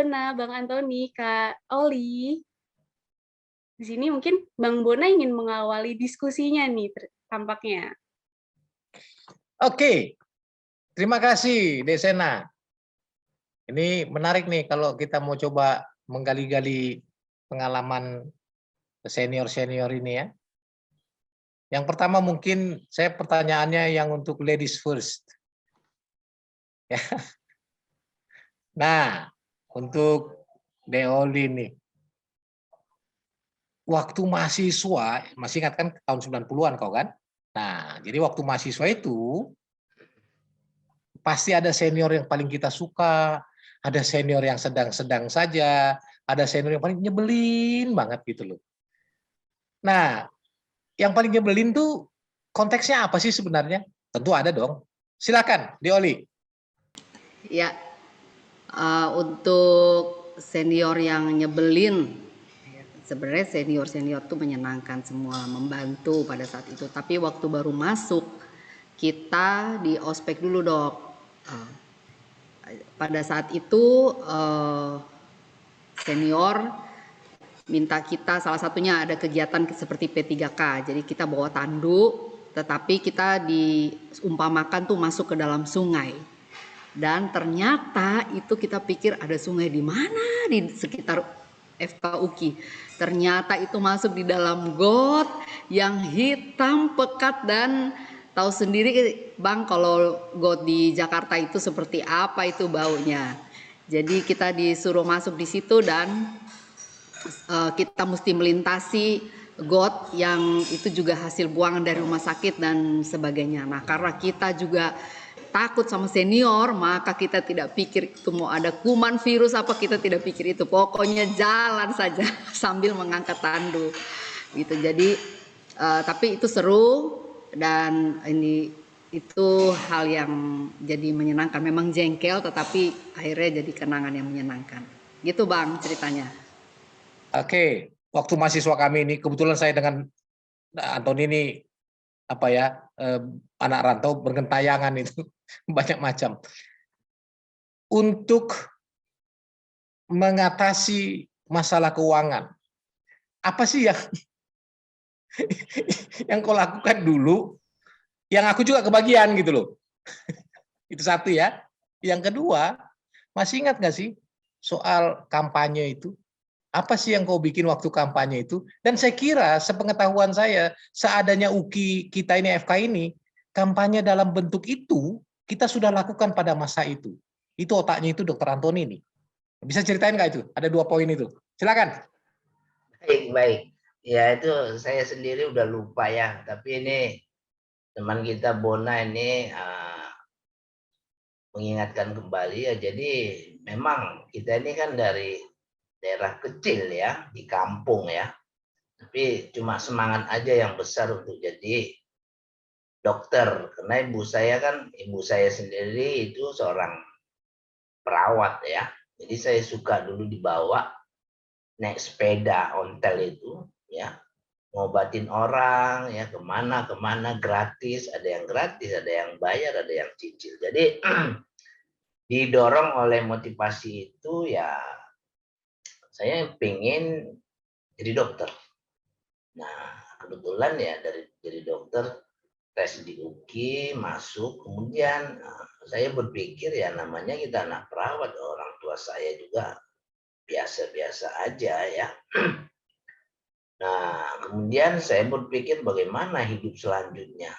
Bona, Bang Antoni, Kak Oli. Di sini mungkin Bang Bona ingin mengawali diskusinya nih, tampaknya. Oke, terima kasih Desena. Ini menarik nih kalau kita mau coba menggali-gali pengalaman senior-senior ini ya. Yang pertama mungkin saya pertanyaannya yang untuk ladies first. Ya. Nah, untuk Deoli nih. Waktu mahasiswa, masih ingat kan tahun 90-an kau kan? Nah, jadi waktu mahasiswa itu pasti ada senior yang paling kita suka, ada senior yang sedang-sedang saja, ada senior yang paling nyebelin banget gitu loh. Nah, yang paling nyebelin tuh konteksnya apa sih sebenarnya? Tentu ada dong. Silakan, Dioli. Ya, untuk senior yang nyebelin, sebenarnya senior tuh menyenangkan semua, membantu pada saat itu. Tapi waktu baru masuk, kita di ospek dulu dok. Pada saat itu senior minta kita, salah satunya ada kegiatan seperti P3K. Jadi kita bawa tandu, tetapi kita diumpamakan tuh masuk ke dalam sungai. Dan ternyata itu kita pikir ada sungai di mana di sekitar FKUKI. Ternyata itu masuk di dalam got yang hitam pekat, dan tahu sendiri Bang kalau got di Jakarta itu seperti apa itu baunya. Jadi kita disuruh masuk di situ dan kita mesti melintasi got yang itu juga hasil buangan dari rumah sakit dan sebagainya. Nah, karena kita juga takut sama senior, maka kita tidak pikir itu mau ada kuman virus apa, kita tidak pikir itu, pokoknya jalan saja sambil mengangkat tandu gitu. Jadi tapi itu seru, dan itu hal yang jadi menyenangkan. Memang jengkel tetapi akhirnya jadi kenangan yang menyenangkan gitu Bang ceritanya. Oke, waktu mahasiswa kami ini kebetulan saya dengan Antoni ini apa ya, anak rantau bergentayangan itu banyak macam. Untuk mengatasi masalah keuangan, apa sih yang kau lakukan dulu, yang aku juga kebagian gitu loh. Itu satu ya. Yang kedua, masih ingat nggak sih soal kampanye itu? Apa sih yang kau bikin waktu kampanye itu? Dan saya kira, sepengetahuan saya, seadanya UKI kita ini, FK ini, kampanye dalam bentuk itu, kita sudah lakukan pada masa itu. Itu otaknya itu Dr. Antoni nih. Bisa ceritain nggak itu? Ada 2 poin itu. Silakan. Baik. Ya itu saya sendiri udah lupa ya. Tapi ini teman kita Bona ini mengingatkan kembali ya. Jadi memang kita ini kan dari daerah kecil ya, di kampung ya. Tapi cuma semangat aja yang besar untuk jadi dokter. Karena ibu saya sendiri itu seorang perawat ya. Jadi saya suka dulu dibawa naik sepeda ontel itu ya, ngobatin orang ya, kemana gratis, ada yang bayar, ada yang cicil. Jadi didorong oleh motivasi itu ya, saya pengen jadi dokter. Nah kebetulan ya dari jadi dokter, tes di UKI, masuk, kemudian saya berpikir ya namanya kita anak perawat, orang tua saya juga biasa-biasa aja ya. Nah, kemudian saya berpikir bagaimana hidup selanjutnya.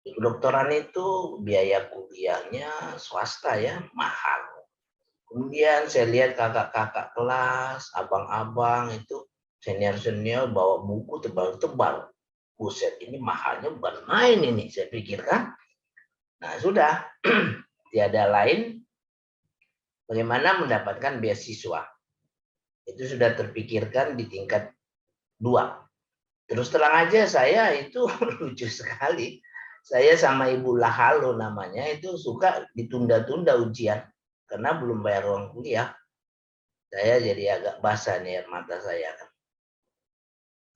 Di kedokteran itu biaya kuliahnya swasta ya, mahal. Kemudian saya lihat kakak-kakak kelas, abang-abang itu, senior-senior bawa buku tebal-tebal. Buset, ini mahalnya bukan main ini, saya pikir kan. Nah, sudah. Tiada lain bagaimana mendapatkan beasiswa. Itu sudah terpikirkan di tingkat 2. Terus terang aja saya itu lucu sekali. Saya sama Ibu Lahalo namanya itu suka ditunda-tunda ujian karena belum bayar uang kuliah. Saya jadi agak basah nih air mata saya kan.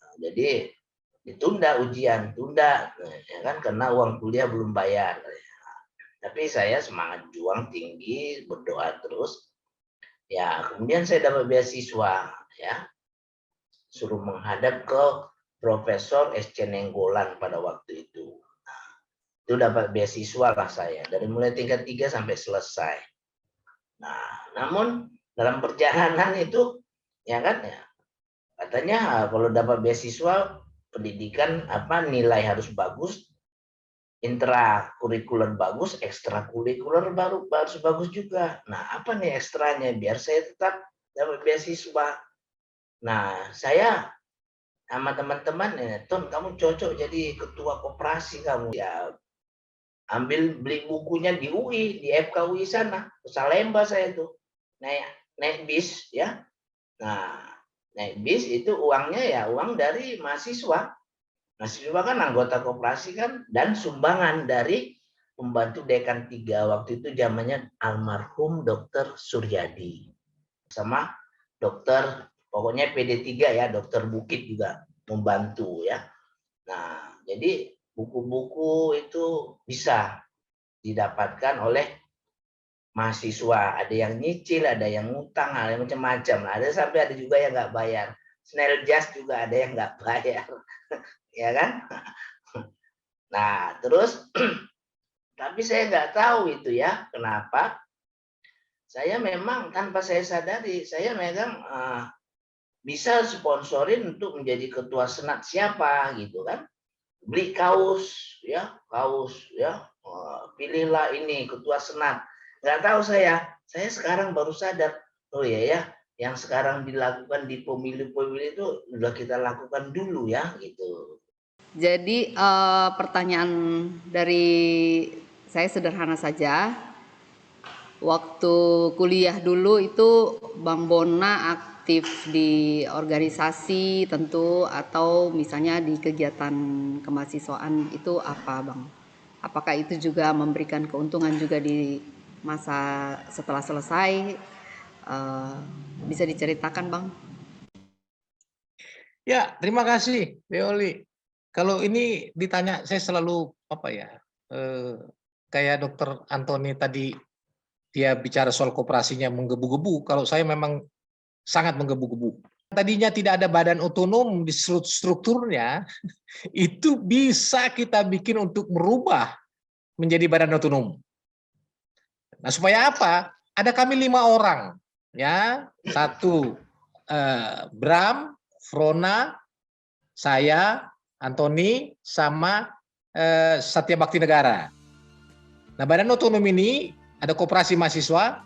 Nah, jadi ditunda ujian, tunda ya kan, karena uang kuliah belum bayar. Tapi saya semangat juang tinggi, berdoa terus. Ya, kemudian saya dapat beasiswa, ya, suruh menghadap ke Profesor SC Nenggolan pada waktu itu. Nah, itu dapat beasiswa lah saya, dari mulai tingkat 3 sampai selesai. Nah, namun dalam perjalanan itu, ya kan, ya, katanya kalau dapat beasiswa pendidikan nilai harus bagus, intrakurikuler bagus, ekstrakurikuler baru harus bagus juga. Nah, apa nih ekstranya biar saya tetap dapat beasiswa? Nah, saya sama teman-teman, Ton, kamu cocok jadi ketua koperasi kamu. Ya, beli bukunya di UI, di FK UI sana, ke Salemba saya tuh. Naik bis, ya. Nah, naik bis itu uangnya ya uang dari mahasiswa. Mahasiswa kan anggota koperasi kan, dan sumbangan dari pembantu dekan 3 waktu itu zamannya almarhum Dr. Suryadi sama dokter, pokoknya PD3 ya, dokter Bukit juga membantu ya. Nah, jadi buku-buku itu bisa didapatkan oleh mahasiswa, ada yang nyicil, ada yang ngutang, ada yang macam-macam. Ada sampai ada juga yang nggak bayar. Snail Jazz juga ada yang nggak bayar, ya kan? Nah, terus tapi saya nggak tahu itu ya, kenapa saya memang tanpa saya sadari, saya memang bisa sponsorin untuk menjadi ketua senat siapa gitu kan. Beli kaos ya, pilihlah ini ketua senat. Nggak tahu saya sekarang baru sadar, oh iya ya, yang sekarang dilakukan di pemilu-pemilu itu sudah kita lakukan dulu ya gitu. Jadi pertanyaan dari saya sederhana saja. Waktu kuliah dulu itu Bang Bona aktif di organisasi tentu, atau misalnya di kegiatan kemahasiswaan itu apa Bang? Apakah itu juga memberikan keuntungan juga di masa setelah selesai? Bisa diceritakan Bang? Ya, terima kasih, Beoli. Kalau ini ditanya, saya selalu kayak Dokter Antoni tadi, dia bicara soal koperasinya menggebu-gebu. Kalau saya memang sangat menggebu-gebu. Tadinya tidak ada badan otonom di strukturnya, itu bisa kita bikin untuk merubah menjadi badan otonom. Nah, supaya apa? Ada kami 5 orang, ya, 1 Bram, Frona, saya, Antoni, sama Satya Bakti Negara. Nah, badan otonom ini ada koperasi mahasiswa,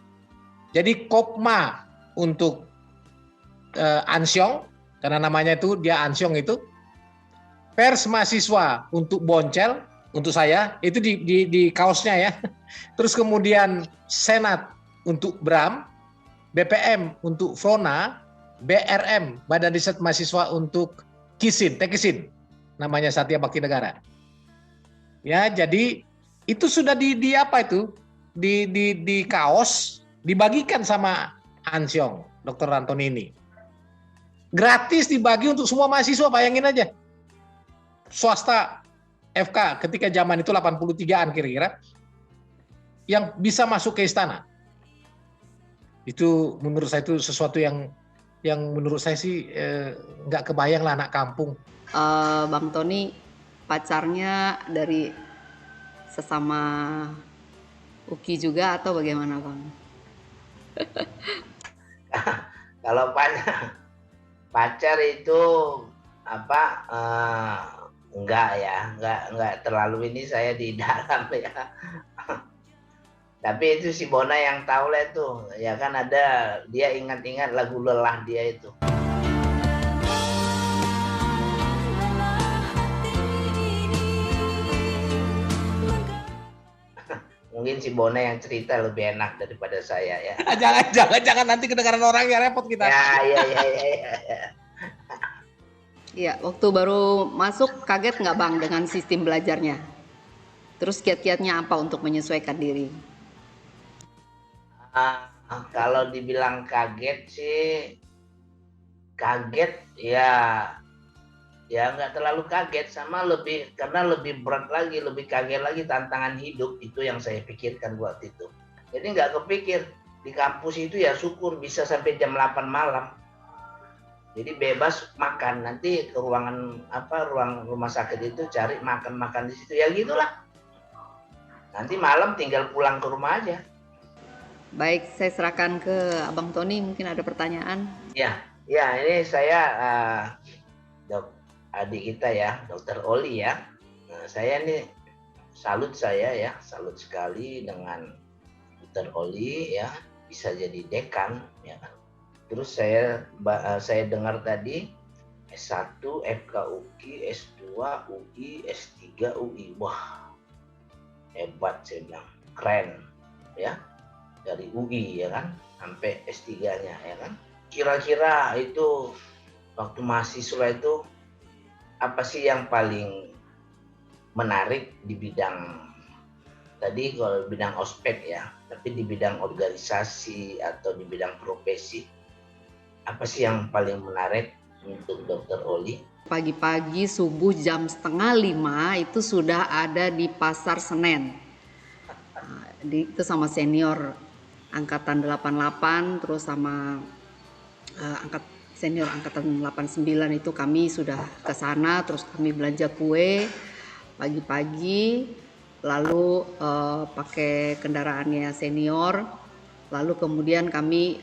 jadi Kopma untuk Ansyong, karena namanya itu dia Ansyong itu, Pers mahasiswa untuk Boncel, untuk saya, itu di kaosnya ya. Terus kemudian Senat untuk Bram, BPM untuk Frona, BRM, Badan Riset Mahasiswa untuk Tekisin, namanya Satya Bakti Negara. Ya, jadi itu sudah di apa itu? Di kaos, dibagikan sama Ansyong, Dr. Antoni ini. Gratis dibagi untuk semua mahasiswa, bayangin aja. Swasta FK ketika zaman itu 83-an kira-kira, yang bisa masuk ke istana. Itu menurut saya itu sesuatu yang menurut saya sih nggak kebayang lah anak kampung. Bang Tony pacarnya dari sesama UKI juga atau bagaimana Bang? Kalau pacar itu enggak terlalu ini saya di dalam ya. Tapi itu si Bona yang tahu lah itu, ya kan, ada dia ingat-ingat lagu Lelah dia itu. Mungkin si Bona yang cerita lebih enak daripada saya ya. Jangan nanti kedengaran orang ya, repot kita. Ya. Iya, waktu baru masuk kaget nggak Bang dengan sistem belajarnya? Terus kiat-kiatnya apa untuk menyesuaikan diri? Kalau dibilang kaget sih, kaget ya nggak terlalu kaget, sama karena lebih berat lagi, lebih kaget lagi tantangan hidup itu yang saya pikirkan waktu itu. Jadi nggak kepikir, di kampus itu ya syukur bisa sampai jam 8 malam. Jadi bebas makan, nanti ke ruangan ruang rumah sakit itu cari makan di situ ya gitulah. Nanti malam tinggal pulang ke rumah aja. Baik, saya serahkan ke Abang Tony, mungkin ada pertanyaan. Ya ini saya adik kita ya, Dr. Oli ya. Nah, saya ini salut sekali dengan Dr. Oli ya, bisa jadi dekan ya kan. Terus saya dengar tadi S1 FKUGI, S2 UI, S3 UI. Wah, hebat saya bilang. Keren ya. Dari UI ya kan sampai S3-nya ya kan. Kira-kira itu waktu mahasiswa itu apa sih yang paling menarik di bidang tadi, kalau bidang ospek ya, tapi di bidang organisasi atau di bidang profesi, apa sih yang paling menarik untuk Dr. Oli? Pagi-pagi subuh jam 4:30 itu sudah ada di Pasar Senen. Itu sama senior angkatan 88, terus sama senior angkatan 89 itu kami sudah ke sana, terus kami belanja kue pagi-pagi, lalu pakai kendaraannya senior, lalu kemudian kami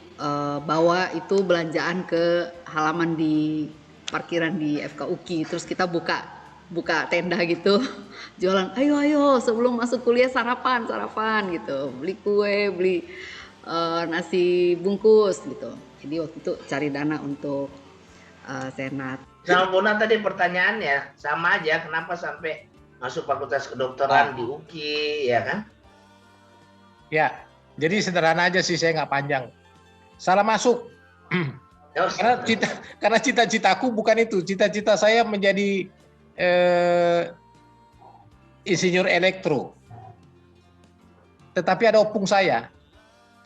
bawa itu belanjaan ke halaman di parkiran di FKUGI, terus kita buka tenda gitu, jualan ayo sebelum masuk kuliah sarapan gitu, beli kue, beli nasi bungkus gitu. Jadi waktu itu cari dana untuk senat. Sama Bona tadi pertanyaannya sama aja, kenapa sampai masuk fakultas kedokteran di UKI ya kan? Ya, jadi sederhana aja sih, saya nggak panjang. Salah masuk. Karena cita-citaku bukan itu. Cita-cita saya menjadi insinyur elektro. Tetapi ada opung saya.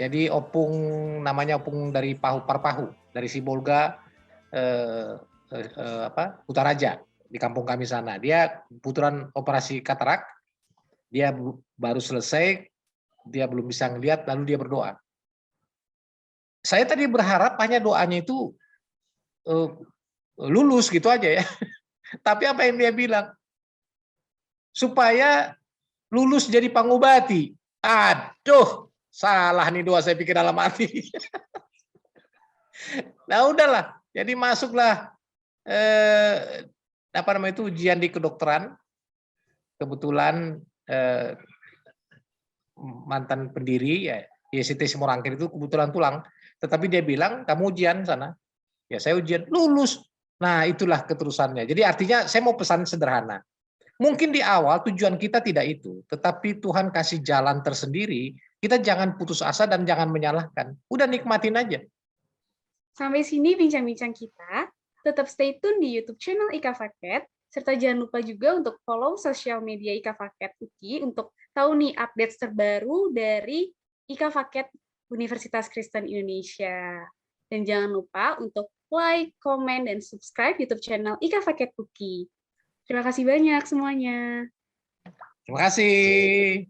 Jadi opung, namanya opung dari Parpahu, dari Sibolga, Kutaraja, di kampung kami sana. Dia kebetulan operasi katarak, dia baru selesai, dia belum bisa ngelihat, lalu dia berdoa. Saya tadi berharap hanya doanya itu lulus gitu aja ya. Tapi apa yang dia bilang? Supaya lulus jadi pangobati. Aduh, salah nih doa, saya pikir dalam hati. Nah udahlah, jadi masuklah ujian di kedokteran. Kebetulan mantan pendiri ya YST Semorangkir itu kebetulan tulang, tetapi dia bilang kamu ujian sana. Ya saya ujian, lulus. Nah itulah keterusannya. Jadi artinya saya mau pesan sederhana. Mungkin di awal tujuan kita tidak itu, tetapi Tuhan kasih jalan tersendiri, kita jangan putus asa dan jangan menyalahkan. Udah nikmatin aja. Sampai sini bincang-bincang kita. Tetap stay tune di YouTube channel IKA Faket, serta jangan lupa juga untuk follow sosial media IKA Faket UKI untuk tahu nih update terbaru dari IKA Faket Universitas Kristen Indonesia. Dan jangan lupa untuk like, komen, dan subscribe YouTube channel IKA Faket UKI. Terima kasih banyak semuanya. Terima kasih.